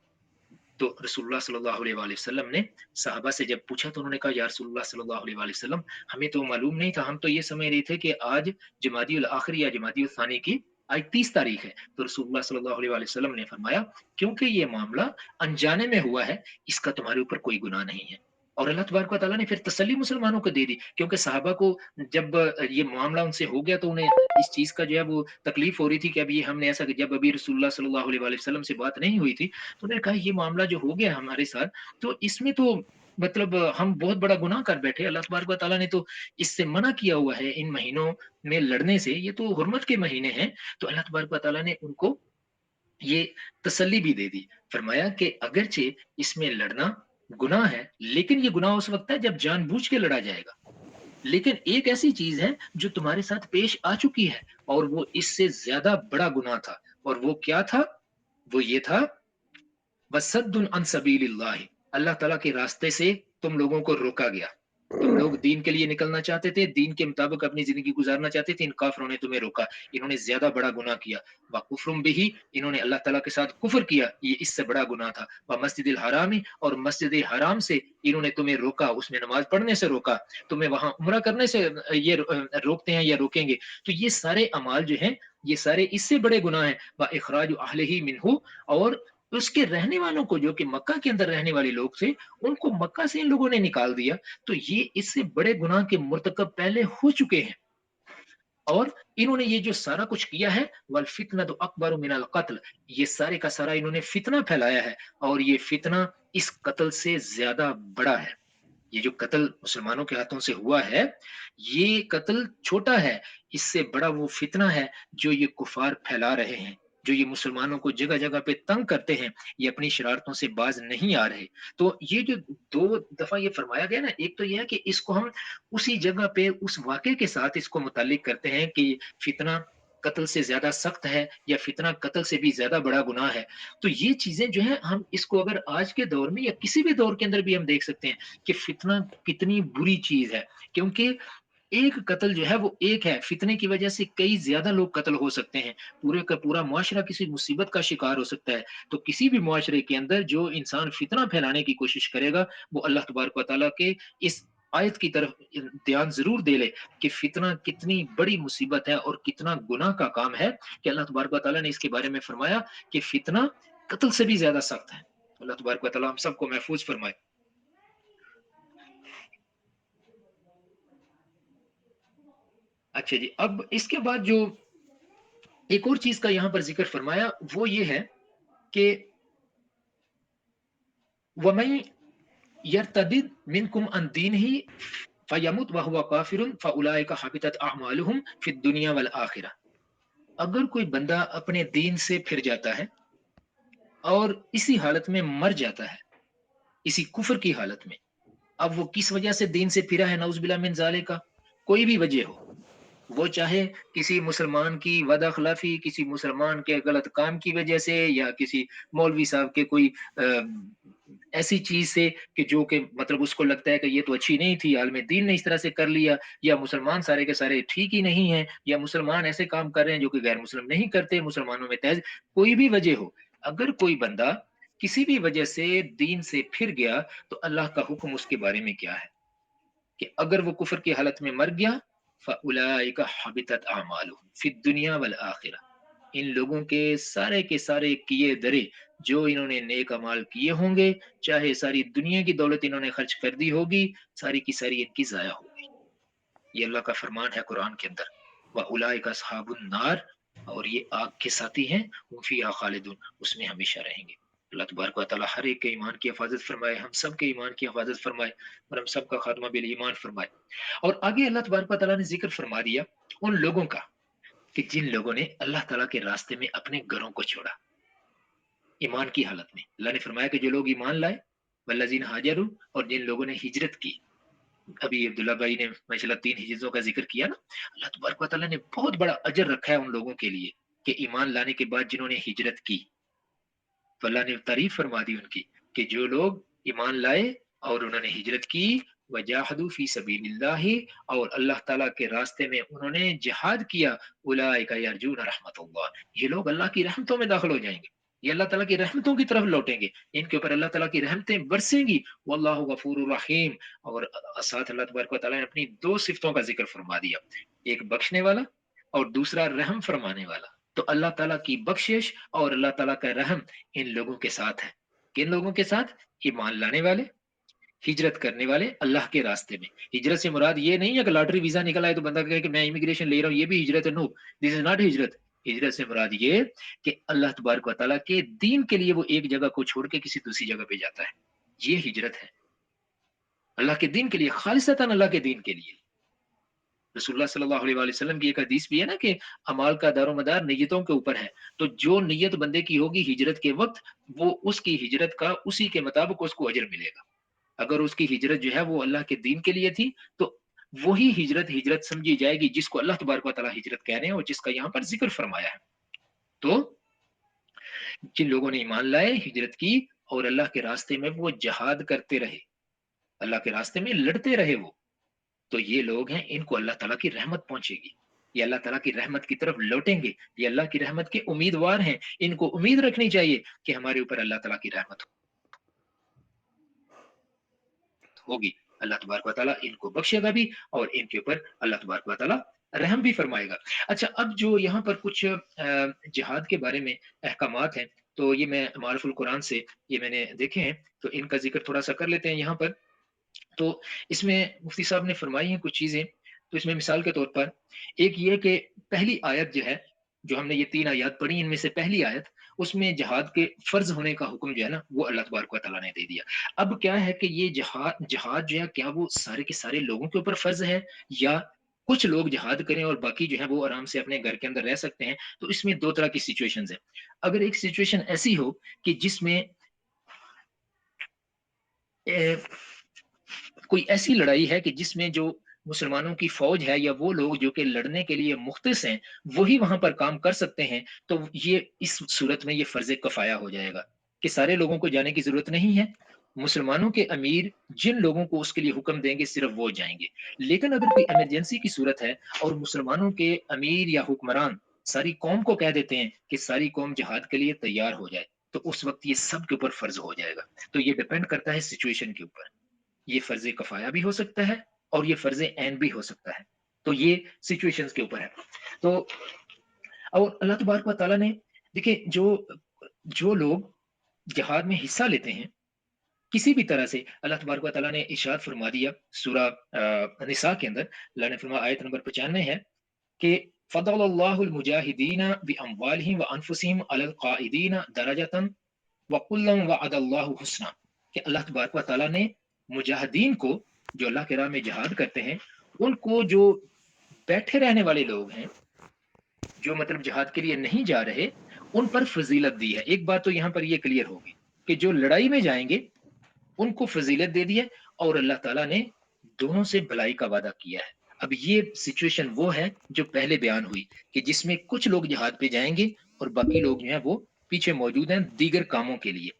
A: तो रसूलुल्लाह सल्लल्लाहु अलैहि वसल्लम ने सहाबा से जब पूछा, तो उन्होंने कहा या रसूलुल्लाह सल्लल्लाहु अलैहि वसल्लम, हमें तो मालूम नहीं था, हम तो ये समझ रहे थे कि आज जमादियुल आखिर या जमादियुल सानी की आज 30 तारीख है। तो रसूलुल्लाह सल्लल्लाहु अलैहि वसल्लम ने फरमाया, क्योंकि ये मामला अनजाने में हुआ है, इसका तुम्हारे ऊपर कोई गुनाह नहीं है। और अल्लाह तबारक व तआला ने फिर तसल्ली मुसलमानों को दे दी, क्योंकि सहाबा को जब ये मामला उनसे हो गया, तो उन्हें इस चीज़ का जो है वो तकलीफ हो रही थी कि अब ये हमने ऐसा, जब अभी रसूलुल्लाह सल्लल्लाहु अलैहि वसल्लम से बात नहीं हुई थी, तो उन्होंने कहा ये मामला जो हो गया हमारे साथ, तो इसमें तो मतलब हम बहुत बड़ा गुनाह कर बैठे। अल्लाह तबारक व तआला ने तो इससे मना किया हुआ है, इन महीनों में लड़ने से, ये तो हुर्मत के महीने हैं। तो अल्लाह तबारक व तआला ने उनको ये तसल्ली भी दे दी। फरमाया कि अगरचे इसमें लड़ना गुनाह है, लेकिन ये गुनाह उस वक़्त है जब जानबूझ के लड़ा जाएगा। लेकिन एक ऐसी चीज़ है जो तुम्हारे साथ पेश आ चुकी है, और वो इससे ज़्यादा बड़ा गुनाह था। और वो क्या था? वो ये था वसद्दुन अन सबीलिल्लाह, अल्लाह ताला के रास्ते से तुम लोगों को रोका गया। तुम लोग दीन के लिए निकलना चाहते थे, दीन के मुताबिक अपनी ज़िंदगी गुज़ारना चाहते थे, इन काफ़िरों ने तुम्हें रोका। इन्होंने ज़्यादा बड़ा गुनाह किया। व कुफ्रुम बिही, इन्होंने अल्लाह ताला के साथ कुफ़्र किया, ये इससे बड़ा गुनाह था। व मस्जिदिल हरामी, और मस्जिद हराम से इन्होंने तुम्हें रोका, उसमें नमाज़ पढ़ने से रोका, तुम्हें वहाँ उम्रा करने से रोकते हैं या रोकेंगे। तो ये सारे अमाल जो हैं, ये सारे इससे बड़े गुनाह हैं। व इखराजु अहलिही मिन्हु, और उसके रहने वालों को, जो कि मक्का के अंदर रहने वाले लोग थे, उनको मक्का से इन लोगों ने निकाल दिया। तो ये इससे बड़े गुनाह के मुर्तकब पहले हो चुके हैं, और इन्होंने ये जो सारा कुछ किया है, वल फितनतु अकबरु मिनल कत्ल, ये सारे का सारा इन्होंने फितना फैलाया है, और ये फितना इस कत्ल से ज्यादा बड़ा है। ये जो कत्ल मुसलमानों के हाथों से हुआ है, ये कत्ल छोटा है, इससे बड़ा वो फितना है जो ये कुफार फैला रहे हैं, जो ये मुसलमानों को जगह जगह पे तंग करते हैं, ये अपनी शरारतों से बाज नहीं आ रहे। तो ये जो दो दफा ये फरमाया गया ना, एक तो ये है कि इसको हम उसी जगह पे उस वाक़े के साथ इसको मुताल्लिक करते हैं कि फितना कत्ल से ज़्यादा सख्त है, या फितना कत्ल से भी ज़्यादा बड़ा गुनाह है। तो ये चीज़ें जो हैं, हम इसको अगर आज के दौर में या किसी भी दौर के अंदर भी हम देख सकते हैं कि फितना कितनी बुरी चीज़ है। क्योंकि एक कत्ल जो है वो एक है, फितने की वजह से कई ज़्यादा लोग कत्ल हो सकते हैं। पूरे का पूरा मुआशरा किसी मुसीबत का शिकार हो सकता है। तो किसी भी मुआशरे के अंदर जो इंसान फितना फैलाने की कोशिश करेगा, वो अल्लाह तबारक व तआला के इस आयत की तरफ ध्यान जरूर दे ले कि फितना कितनी बड़ी मुसीबत है और कितना गुनाह का काम है, कि अल्लाह तबारक व तआला ने इसके बारे में फरमाया कि फितना कत्ल से भी ज्यादा सख्त है। अल्लाह तबारक व तआला हम सबको महफूज फरमाए। अच्छा जी, अब इसके बाद जो एक और चीज का यहाँ पर जिक्र फरमाया वो ये है कि वमन यर्तदिद मिनकुम अन दीनिही फयमुत वहुवा काफिरुन फउलाइका हबितत अअमालुहुम फिद दुनिया वल आखिरह। अगर कोई बंदा अपने दीन से फिर जाता है और इसी हालत में मर जाता है, इसी कुफर की हालत में, अब वो किस वजह से दीन से फिरा है, नऊजुबिल्लाह मिन ज़ालिका, कोई भी वजह हो, वो चाहे किसी मुसलमान की वादा खिलाफी, किसी मुसलमान के गलत काम की वजह से, या किसी मौलवी साहब के कोई ऐसी चीज से कि जो कि मतलब उसको लगता है कि ये तो अच्छी नहीं थी, आलम दीन ने इस तरह से कर लिया, या मुसलमान सारे के सारे ठीक ही नहीं हैं, या मुसलमान ऐसे काम कर रहे हैं जो कि गैर मुस्लिम नहीं करते, मुसलमानों में तहज कोई भी वजह हो, अगर कोई बंदा किसी भी वजह से दीन से फिर गया, तो अल्लाह का हुक्म उसके बारे में क्या है कि अगर वो कुफर की हालत में मर गया, फ़उलाइका हबितत अमालुहुम फिद दुनिया वल आखिरह, इन लोगों के सारे किए धरे जो इन्होंने नेक अमाल किए होंगे, चाहे सारी दुनिया की दौलत इन्होंने खर्च कर दी होगी, सारी की सारी इनकी जाया होगी। ये अल्लाह का फरमान है कुरान के अंदर, व उलाइका अस्हाबुन नार, और ये आग के साथी हैं, हुम फीहा खालिदून, उसमें हमेशा रहेंगे। अल्लाह तबारक व तआला हर एक के ईमान की हिफाजत फरमाए, हम सब के ईमान की हिफाजत फरमाए, और हम सब का खात्मा बिल ईमान फरमाए। और आगे अल्लाह तबारक व तआला ने जिक्र फरमा दिया उन लोगों का कि जिन लोगों ने अल्लाह ताला के रास्ते में अपने घरों को छोड़ा, ईमान की हालत में। अल्लाह ने फरमाया कि जो लोग ईमान लाए, वल्लज़ीन हाजरू, और जिन लोगों ने हिजरत की। अभी अब्दुल्ला भाई ने माशाल्लाह 3 हिजरतों का ज़िक्र किया ना, अल्लाह तबारक व तआला ने बहुत बड़ा अजर रखा है उन लोगों के लिए कि ईमान लाने के बाद जिन्होंने हिजरत की, तो अल्लाह ने तारीफ फरमा दी उनकी कि जो लोग ईमान लाए और उन्होंने हिजरत की, वजाहदू फी सबीलिल्लाहि, और अल्लाह ताला के रास्ते में उन्होंने जिहाद किया, उलाइका यरजून रहमतुल्लाह, ये लोग अल्लाह की रहमतों में दाखिल हो जाएंगे, ये अल्लाह ताला की रहमतों की तरफ लौटेंगे, इनके ऊपर अल्लाह ताला की रहमतें बरसेंगी। वल्लाहु गफूरुर रहीम, और साथ अल्लाह तबारक व तआला ने अपनी दो सिफतों का जिक्र फरमा दिया, एक बख्शने वाला और दूसरा रहम फरमाने वाला। तो अल्लाह ताला की बख्शिश और अल्लाह ताला का रहम इन लोगों के साथ है। किन लोगों के साथ? ईमान लाने वाले, हिजरत करने वाले अल्लाह के रास्ते में। हिजरत से मुराद ये नहीं है कि लॉटरी वीजा निकल आए तो बंदा कहे कि मैं इमिग्रेशन ले रहा हूँ, ये भी हिजरत है। नो, दिस इज नॉट हिजरत। हिजरत से मुराद ये कि अल्लाह तबारक व तआला के दीन के लिए वो एक जगह को छोड़ के किसी दूसरी जगह पे जाता है, ये हिजरत है। अल्लाह के दीन के लिए, खालिसतन अल्लाह के दीन के लिए। रसूलुल्लाह सल्लल्लाहु अलैहि वसल्लम की एक हदीस भी है ना कि अमाल का दारोमदार नियतों के ऊपर है। तो जो नियत बंदे की होगी हिजरत के वक्त, वो उसकी हिजरत का उसी के मुताबिक उसको अजर मिलेगा। अगर उसकी हिजरत जो है वो अल्लाह के दीन के लिए थी, तो वही हिजरत हिजरत समझी जाएगी जिसको अल्लाह तबारक व तआला हिजरत कह रहे हैं और जिसका यहाँ पर जिक्र फरमाया है। तो जिन लोगों ने ईमान लाए, हिजरत की और अल्लाह के रास्ते में वो जहाद करते रहे, अल्लाह के रास्ते में लड़ते रहे वो, तो ये लोग हैं, इनको अल्लाह ताला की रहमत पहुंचेगी। ये अल्लाह ताला की रहमत की तरफ लौटेंगे, ये अल्लाह की रहमत के उम्मीदवार हैं। इनको उम्मीद रखनी चाहिए कि हमारे ऊपर अल्लाह ताला की रहमत होगी। अल्लाह तबारक व तआला इनको बख्शेगा भी और इनके ऊपर अल्लाह तबारक व तआला रहम भी फरमाएगा। अच्छा, अब जो यहाँ पर कुछ जिहाद के बारे में अहकामात हैं, तो ये मैं मारुफुल कुरान से ये मैंने देखे हैं, तो इनका ज़िक्र थोड़ा-सा कर लेते हैं यहाँ पर। तो इसमें मुफ्ती साहब ने फरमाई हैं कुछ चीज़ें, तो इसमें मिसाल के तौर पर एक ये कि पहली आयत जो है, जो हमने ये 3 आयत पढ़ी, इनमें से पहली आयत, उसमें जिहाद के फ़र्ज़ होने का हुक्म जो है ना, वो अल्लाह तबारक व तआला ने दे दिया। अब क्या है कि ये जिहाद जो है, क्या वो सारे के सारे लोगों के ऊपर फ़र्ज़ है, या कुछ लोग जिहाद करें और बाकी जो है वो आराम से अपने घर के अंदर रह सकते हैं? तो इसमें 2 तरह की सिचुएशंस हैं। अगर एक सिचुएशन ऐसी हो कि जिसमें ए कोई ऐसी लड़ाई है कि जिसमें जो मुसलमानों की फौज है या वो लोग जो कि लड़ने के लिए मुख्तिस हैं, वही वहां पर काम कर सकते हैं, तो ये इस सूरत में ये फर्ज कफाया हो जाएगा कि सारे लोगों को जाने की जरूरत नहीं है। मुसलमानों के अमीर जिन लोगों को उसके लिए हुक्म देंगे सिर्फ वो जाएंगे। लेकिन अगर कोई इमरजेंसी की सूरत है और मुसलमानों के अमीर या हुक्मरान सारी कौम को कह देते हैं कि सारी कौम जिहाद के लिए तैयार हो जाए, तो उस वक्त ये सब के ऊपर फर्ज हो जाएगा। तो ये डिपेंड करता है सिचुएशन के ऊपर। ये फ़र्ज़ कफ़ाया भी हो सकता है और ये फ़र्ज़ ऐन भी हो सकता है। तो ये सिचुएशंस के ऊपर है। तो और अल्लाह तबारक व तआला ने देखिए जो लोग जिहाद में हिस्सा लेते हैं, किसी भी तरह से अल्लाह तबारक व तआला ने इरशाद फरमा दिया सूरा निसा के अंदर, अल्लाह ने फरमाया आयत नंबर 95 है कि फ़द्दलल्लाहुल मुजाहिदीन बिअम्वालिहिम व अनफुसिहिम अलल क़ाइदीन दरजतन व कुल्लन वअदल्लाहु हुस्ना, कि अल्लाह तबारक व तआला ने मुजाहिदीन को, जो अल्लाह की राह में जिहाद करते हैं, उनको जो बैठे रहने वाले लोग हैं, जो मतलब जिहाद के लिए नहीं जा रहे, उन पर फ़ज़ीलत दी है। एक बात तो यहाँ पर ये क्लियर होगी कि जो लड़ाई में जाएँगे, उनको फ़ज़ीलत दे दी है और अल्लाह ताला ने दोनों से भलाई का वादा किया है। अब ये सिचुएशन वो है जो पहले बयान हुई कि जिसमें कुछ लोग जिहाद पे जाएँगे और बाकी लोग जो हैं वो पीछे मौजूद हैं दीगर कामों के लिए।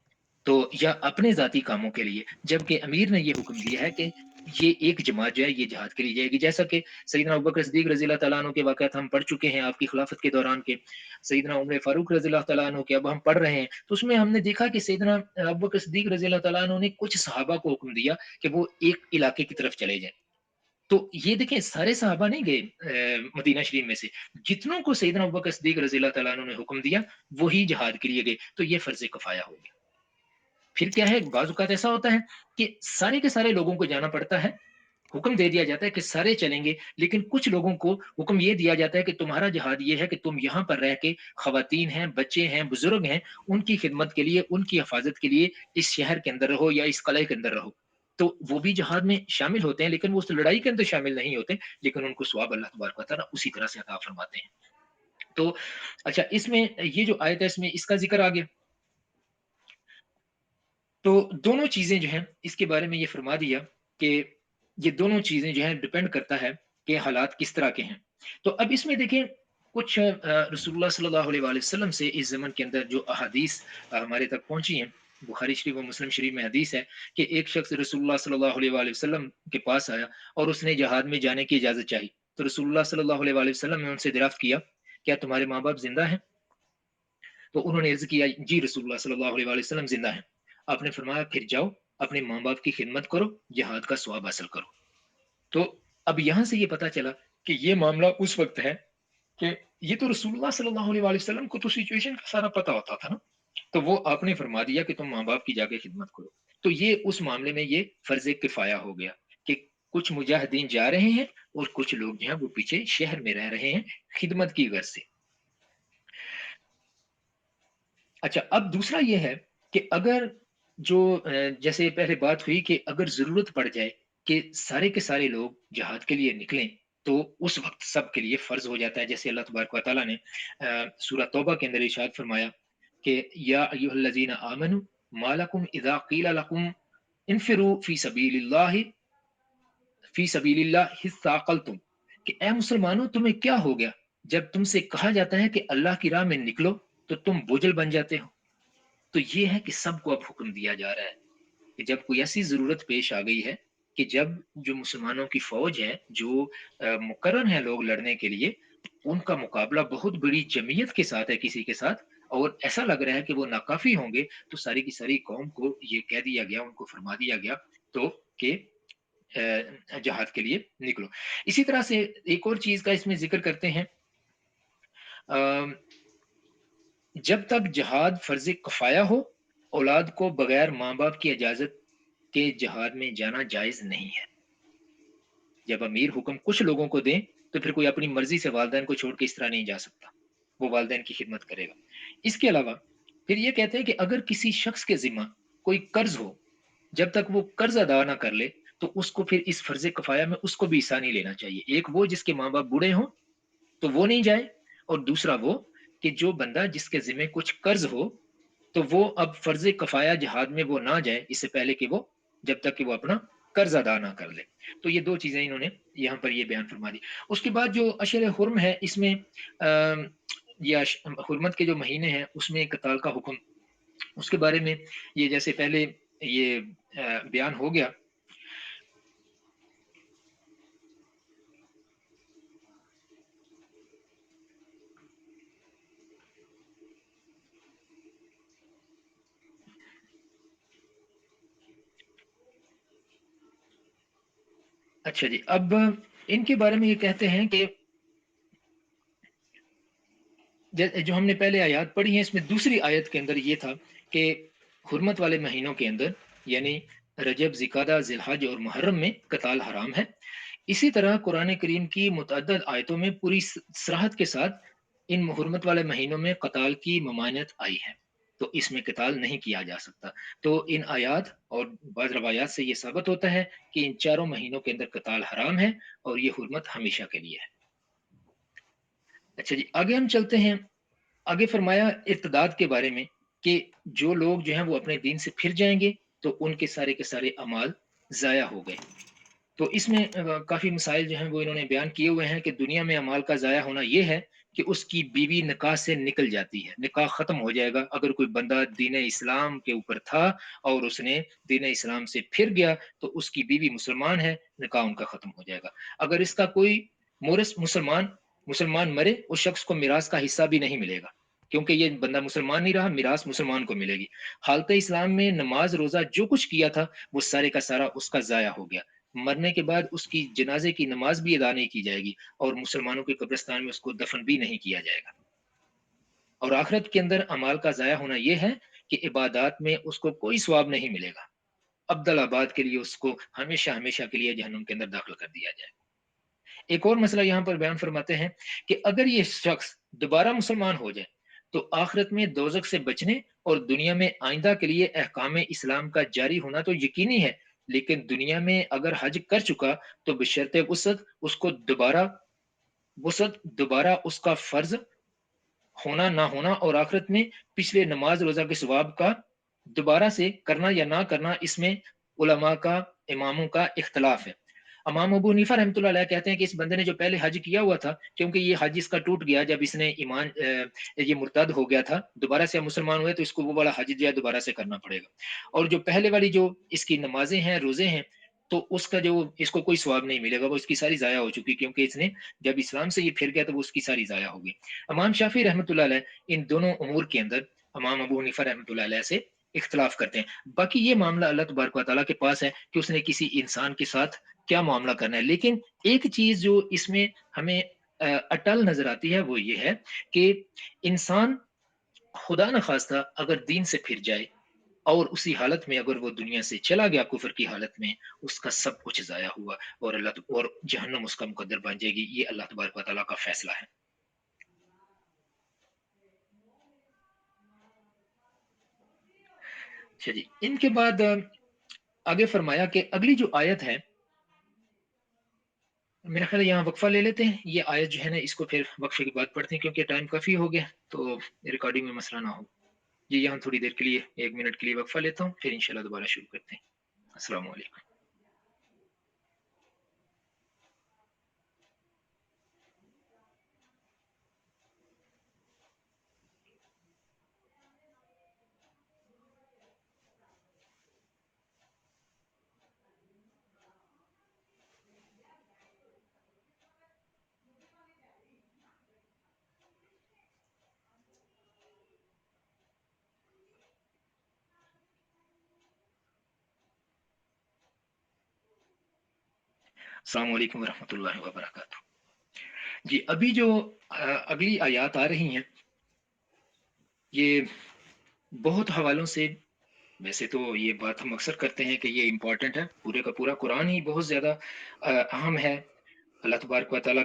A: तो या अपने ज़ाती कामों के लिए, जबकि अमीर ने ये हुक्म दिया है कि ये एक जमात जो है ये जिहाद के लिए जाएगी। जैसा कि सैयदना अबू बकर सिद्दीक़ रज़ी अल्लाह तआला अन्हु के वाक़यात हम पढ़ चुके हैं आपकी खिलाफत के दौरान के, सैयदना उमर फारूक रज़ी अल्लाह तआला अन्हु के अब हम पढ़ रहे हैं। तो उसमें हमने देखा कि सैयदना अबू बकर सिद्दीक़ रज़ी अल्लाह तआला अन्हु ने कुछ सहाबा को हुक्म दिया कि वो एक इलाके की तरफ चले जाएँ। तो ये देखें सारे सहाबा नहीं गए मदीना शरीफ में से, जितनों को सैयदना अबू बकर सिद्दीक़ रज़ी अल्लाह तआला अन्हु ने हुक्म दिया, वही जिहाद के लिए गए। तो ये फ़र्ज़ किफ़ाया हो गया। फिर क्या है, बाज़ औक़ात ऐसा होता है कि सारे के सारे लोगों को जाना पड़ता है, हुक्म दे दिया जाता है कि सारे चलेंगे, लेकिन कुछ लोगों को हुक्म ये दिया जाता है कि तुम्हारा जिहाद ये है कि तुम यहाँ पर रह के ख़वातीन हैं, बच्चे हैं, बुज़ुर्ग हैं, उनकी खिदमत के लिए, उनकी हिफाज़त के लिए इस शहर के अंदर रहो या इस क़लअे के अंदर रहो। तो वो भी जिहाद में शामिल होते हैं, लेकिन वो उस लड़ाई के अंदर शामिल नहीं होते, लेकिन उनको सवाब अल्लाह तबारक व तआला उसी तरह से अता फ़रमाते हैं। तो अच्छा, इसमें ये जो आयत है इसमें इसका ज़िक्र आ गया। तो दोनों चीज़ें जो हैं, इसके बारे में ये फरमा दिया कि ये दोनों चीज़ें जो हैं डिपेंड करता है कि हालात किस तरह के हैं। तो अब इसमें देखें कुछ रसूलुल्लाह सल्लल्लाहु अलैहि वसल्लम से इस ज़मन के अंदर जो अहादीस हमारे तक पहुँची हैं, बुखारी शरीफ और मुस्लिम शरीफ में हदीस है कि एक शख्स रसूलुल्लाह सल्लल्लाहु अलैहि वसल्लम के पास आया और उसने जिहाद में जाने की इजाज़त चाही। तो रसूलुल्लाह सल्लल्लाहु अलैहि वसल्लम ने उनसे दरियाफ़्त किया, क्या तुम्हारे माँ-बाप ज़िंदा हैं? तो उन्होंने अर्ज़ किया, जी रसूलुल्लाह सल्लल्लाहु अलैहि वसल्लम ज़िंदा हैं। आपने फरमाया फिर जाओ, अपने माँ-बाप की खिदमत करो, जिहाद का सवाब हासिल करो। तो अब यहाँ से ये पता चला कि ये मामला उस वक़्त है कि ये तो रसूलुल्लाह सल्लल्लाहु अलैहि वसल्लम को तो सिचुएशन का सारा पता होता था ना, तो वो आपने फरमा दिया कि तुम माँ-बाप की जाके खिदमत करो। तो ये उस मामले में ये फ़र्ज़ किफ़ाया हो गया कि कुछ मुजाहिदीन जा रहे हैं और कुछ लोग जो हैं वो पीछे शहर में रह रहे हैं, खिदमत की गर्ज़ से। अच्छा, अब दूसरा ये है कि अगर जो जैसे पहले बात हुई कि अगर ज़रूरत पड़ जाए कि सारे के सारे लोग जिहाद के लिए निकलें, तो उस वक़्त सबके लिए फ़र्ज़ हो जाता है। जैसे अल्लाह तबारक व तआला ने सूरह तौबा के अंदर इरशाद फरमाया कि या अय्युहल्लज़ीना आमनू मा लकुम इज़ा क़ीला लकुम इन्फ़िरू फ़ी सबीलिल्लाह हिस्साक़ल्तुम, कि ए मुसलमानों तुम्हें क्या हो गया? जब तुमसे कहा जाता है कि अल्लाह की राह में निकलो, तो तुम बोझिल बन जाते हो। तो ये है कि सबको अब हुक्म दिया जा रहा है कि जब कोई ऐसी ज़रूरत पेश आ गई है कि जब जो मुसलमानों की फ़ौज है, जो मुकर्रर हैं लोग लड़ने के लिए, उनका मुकाबला बहुत बड़ी जमीयत के साथ है किसी के साथ और ऐसा लग रहा है कि वो नाकाफ़ी होंगे, तो सारी की सारी कौम को ये कह दिया गया, उनको फरमा दिया गया तो कि जिहाद के लिए निकलो। इसी तरह से एक और चीज़ का इसमें ज़िक्र करते हैं, अ जब तक जिहाद फ़र्ज़ किफ़ाया हो, औलाद को बगैर माँ-बाप की इजाज़त के जिहाद में जाना जायज़ नहीं है। जब अमीर हुक्म कुछ लोगों को दें, तो फिर कोई अपनी मर्ज़ी से वालिदैन को छोड़ के इस तरह नहीं जा सकता। वो वालिदैन की खिदमत करेगा। इसके अलावा फिर ये कहते हैं कि अगर किसी शख़्स के ज़िम्मा कोई कर्ज़ हो, जब तक वो कर्ज़ अदा ना कर ले, तो उसको फिर इस फ़र्ज़ किफ़ाया में उसको भी हिस्सा नहीं लेना चाहिए। एक वो जिसके माँ-बाप बूढ़े हों, तो वो नहीं जाए और दूसरा वो कि जो बंदा जिसके ज़िम्मे कुछ कर्ज़ हो, तो वो अब फ़र्ज़ किफ़ाया जिहाद में वो ना जाए, इससे पहले कि वो जब तक कि वो अपना कर्ज़ अदा ना कर ले। तो ये 2 चीज़ें इन्होंने यहाँ पर ये बयान फरमा दी। उसके बाद जो अशर हुर्म है इसमें ये हुर्मत के जो महीने हैं उसमें क़िताल का हुक्म, उसके बारे में ये जैसे पहले ये बयान हो गया। अच्छा जी, अब इनके बारे में ये कहते हैं कि जो हमने पहले आयत पढ़ी है, इसमें दूसरी आयत के अंदर ये था कि हुर्मत वाले महीनों के अंदर, यानी रजब, ज़िकादा, ज़िलहज और मुहर्रम में कताल हराम है। इसी तरह कुरान करीम की मुतअद्दिद आयतों में पूरी सराहत के साथ इन हुर्मत वाले महीनों में कताल की ममानियत आई है। तो इसमें कताल नहीं किया जा सकता। तो इन आयात और बाज़ रवायात से ये साबित होता है कि इन चारों महीनों के अंदर कताल हराम है और ये हुर्मत हमेशा के लिए है। अच्छा जी, आगे हम चलते हैं। आगे फरमाया इर्तिदाद के बारे में कि जो लोग जो हैं वो अपने दीन से फिर जाएँगे, तो उनके सारे के सारे अमाल ज़ाया हो गए। तो इसमें काफ़ी मसाइल जो हैं वो इन्होंने बयान किए हुए हैं कि दुनिया में अमाल का ज़ाया होना ये है कि उसकी बीवी निकाह से निकल जाती है, निकाह ख़त्म हो जाएगा। अगर कोई बंदा दीन इस्लाम के ऊपर था और उसने दीन इस्लाम से फिर गया, तो उसकी बीवी मुसलमान है, निकाह उनका ख़त्म हो जाएगा। अगर इसका कोई मोरस मुसलमान मुसलमान मरे, उस शख्स को मीरास का हिस्सा भी नहीं मिलेगा, क्योंकि ये बंदा मुसलमान नहीं रहा, मीरास मुसलमान को मिलेगी। हालत इस्लाम में नमाज़, रोज़ा जो कुछ किया था, वो सारे का सारा उसका ज़ाया हो गया। मरने के बाद उसकी जनाजे की नमाज भी अदा नहीं की जाएगी और मुसलमानों के कब्रिस्तान में उसको दफन भी नहीं किया जाएगा। और आखिरत के अंदर अमाल का ज़ाया होना यह है कि इबादत में उसको कोई सवाब नहीं मिलेगा। अब्दल आबाद के लिए उसको हमेशा हमेशा के लिए जहन्नुम के अंदर दाखिल कर दिया जाए। एक और मसला यहाँ पर बयान फरमाते हैं कि अगर ये शख्स दोबारा मुसलमान हो जाए, तो आखिरत में दोजक से बचने और दुनिया में आइंदा के लिए अहकाम इस्लाम का जारी होना तो यकीनी है, लेकिन दुनिया में अगर हज कर चुका, तो बशर्ते वसत उसको दोबारा उसका फर्ज होना ना होना और आखिरत में पिछले नमाज रोजा के सवाब का दोबारा से करना या ना करना, इसमें उलमा का, इमामों का इख्तलाफ है। इमाम अबू हनीफा रहमतुल्लाह अलैह कहते हैं कि इस बंदे ने जो पहले हज किया हुआ था, क्योंकि ये हज इसका टूट गया जब इसने ये मुर्तद हो गया था, दोबारा से मुसलमान हुए, तो इसको वो वाला हज जो है दोबारा से करना पड़ेगा। और जो पहले वाली जो इसकी नमाजें हैं, रोजे हैं, तो उसका जो इसको कोई सवाब नहीं मिलेगा, वो इसकी सारी जाया हो चुकी, क्योंकि इसने जब इस्लाम से ये फिर गया तो वो उसकी सारी जाया हो गई। इमाम शाफी रहमतुल्लाह अलैह इन दोनों उमूर के अंदर इमाम अबू हनीफा रहमतुल्लाह अलैह से इख्तिलाफ करते हैं। बाकी ये मामला अल्लाह तबारक व तआला के पास है कि उसने किसी इंसान के साथ क्या मामला करना है। लेकिन एक चीज़ जो इसमें हमें अटल नज़र आती है, वो ये है कि इंसान खुदा न खास्ता अगर दीन से फिर जाए और उसी हालत में अगर वो दुनिया से चला गया कुफर की हालत में, उसका सब कुछ ज़ाया हुआ और और जहन्नम उसका मुकद्दर बन जाएगी। ये अल्लाह तबारक व तआला का फैसला है। अच्छा जी, इनके बाद आगे फरमाया कि अगली जो आयत है, मेरा ख्याल है यहाँ वक़फ़ा ले लेते हैं। ये आयत जो है ना, इसको फिर वक़फ़े के बाद पढ़ते हैं, क्योंकि टाइम काफ़ी हो गया, तो रिकॉर्डिंग में मसला ना हो। जी, यहाँ थोड़ी देर के लिए 1 मिनट के लिए वक़फ़ा लेता हूँ, फिर इंशाअल्लाह दोबारा शुरू करते हैं। अस्सलामु अलैकुम। अस्सलामु अलैकुम व रहमतुल्लाहि व बरकातहू। जी, अभी जो अगली आयत आ रही हैं, ये बहुत हवालों से, वैसे तो ये बात हम अक्सर करते हैं कि ये इम्पोर्टेंट है, पूरे का पूरा कुरान ही बहुत ज़्यादा अहम है। अल्लाह तबारक व तआला